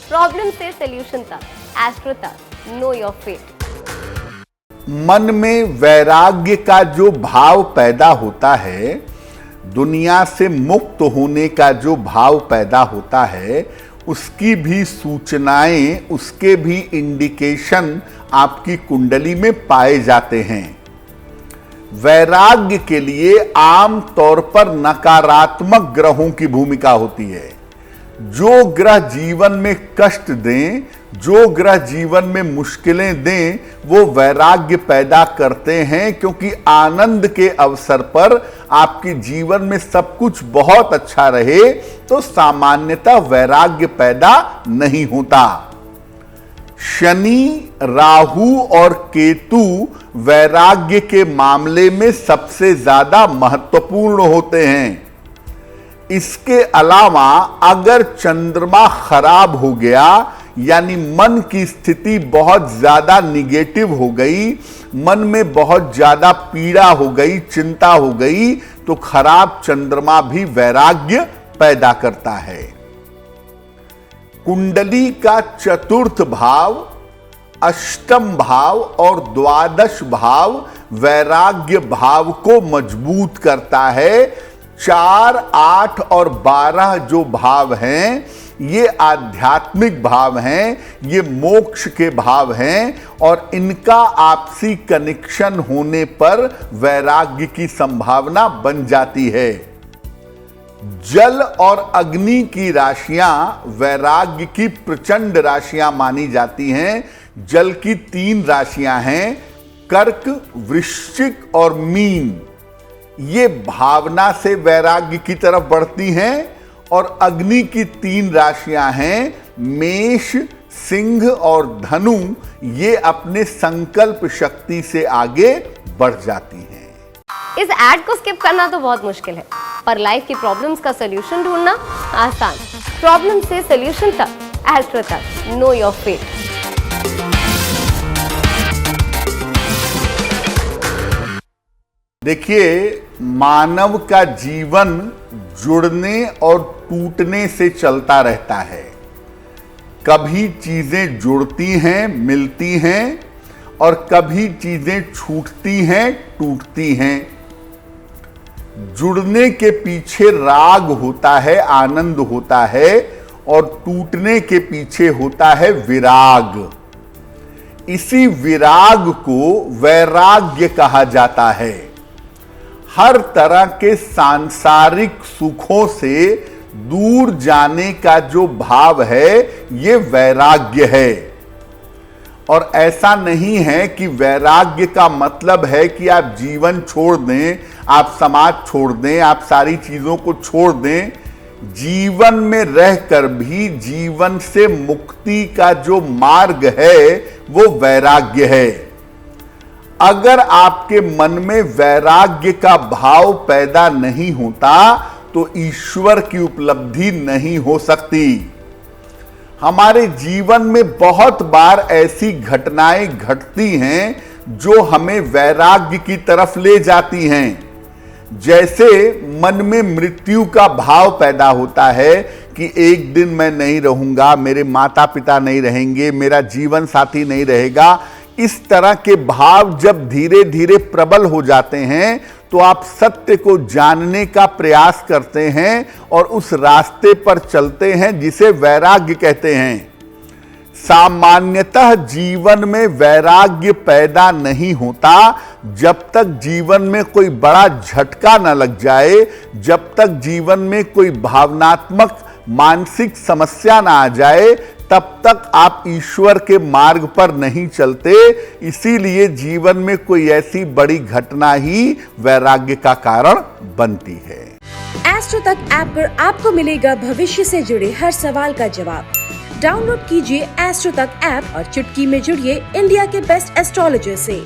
Problem से solution तक, astro तक, नो योर फेट। मन में वैराग्य का जो भाव पैदा होता है, दुनिया से मुक्त होने का जो भाव पैदा होता है, उसकी भी सूचनाएं, उसके भी इंडिकेशन आपकी कुंडली में पाए जाते हैं। वैराग्य के लिए आम तौर पर नकारात्मक ग्रहों की भूमिका होती है। जो ग्रह जीवन में कष्ट दें, जो ग्रह जीवन में मुश्किलें दें, वो वैराग्य पैदा करते हैं, क्योंकि आनंद के अवसर पर आपके जीवन में सब कुछ बहुत अच्छा रहे तो सामान्यतः वैराग्य पैदा नहीं होता। शनि, राहु और केतु वैराग्य के मामले में सबसे ज्यादा महत्वपूर्ण होते हैं। इसके अलावा अगर चंद्रमा खराब हो गया, यानी मन की स्थिति बहुत ज्यादा निगेटिव हो गई, मन में बहुत ज्यादा पीड़ा हो गई, चिंता हो गई, तो खराब चंद्रमा भी वैराग्य पैदा करता है। कुंडली का चतुर्थ भाव, अष्टम भाव और द्वादश भाव वैराग्य भाव को मजबूत करता है। 4, 8 और 12 जो भाव हैं, ये आध्यात्मिक भाव हैं, ये मोक्ष के भाव हैं, और इनका आपसी कनेक्शन होने पर वैराग्य की संभावना बन जाती है। जल और अग्नि की राशियां वैराग्य की प्रचंड राशियां मानी जाती हैं। जल की 3 राशियां हैं, कर्क, वृश्चिक और मीन। ये भावना से वैराग्य की तरफ बढ़ती हैं, और अग्नि की 3 राशियां हैं, मेष, सिंह और धनु। ये अपने संकल्प शक्ति से आगे बढ़ जाती हैं। इस एड को स्किप करना तो बहुत मुश्किल है, पर लाइफ की प्रॉब्लम्स का सॉल्यूशन ढूंढना आसान। प्रॉब्लम से सॉल्यूशन तक, एस्ट्रो तक, नो योर फेट। देखिए, मानव का जीवन जुड़ने और टूटने से चलता रहता है। कभी चीजें जुड़ती हैं, मिलती हैं, और कभी चीजें छूटती हैं, टूटती हैं। जुड़ने के पीछे राग होता है, आनंद होता है, और टूटने के पीछे होता है विराग। इसी विराग को वैराग्य कहा जाता है। हर तरह के सांसारिक सुखों से दूर जाने का जो भाव है, ये वैराग्य है। और ऐसा नहीं है कि वैराग्य का मतलब है कि आप जीवन छोड़ दें, आप समाज छोड़ दें, आप सारी चीजों को छोड़ दें। जीवन में रहकर भी जीवन से मुक्ति का जो मार्ग है, वो वैराग्य है। अगर आपके मन में वैराग्य का भाव पैदा नहीं होता, तो ईश्वर की उपलब्धि नहीं हो सकती। हमारे जीवन में बहुत बार ऐसी घटनाएं घटती हैं जो हमें वैराग्य की तरफ ले जाती हैं। जैसे मन में मृत्यु का भाव पैदा होता है कि एक दिन मैं नहीं रहूंगा, मेरे माता पिता नहीं रहेंगे, मेरा जीवन साथी नहीं रहेगा। इस तरह के भाव जब धीरे धीरे प्रबल हो जाते हैं, तो आप सत्य को जानने का प्रयास करते हैं और उस रास्ते पर चलते हैं जिसे वैराग्य कहते हैं। सामान्यतः जीवन में वैराग्य पैदा नहीं होता जब तक जीवन में कोई बड़ा झटका न लग जाए, जब तक जीवन में कोई भावनात्मक मानसिक समस्या ना आ जाए, तब तक आप ईश्वर के मार्ग पर नहीं चलते। इसीलिए जीवन में कोई ऐसी बड़ी घटना ही वैराग्य का कारण बनती है। एस्ट्रो तक ऐप पर आपको मिलेगा भविष्य से जुड़े हर सवाल का जवाब। डाउनलोड कीजिए एस्ट्रो तक ऐप और चुटकी में जुड़िए इंडिया के बेस्ट एस्ट्रोलॉजर से।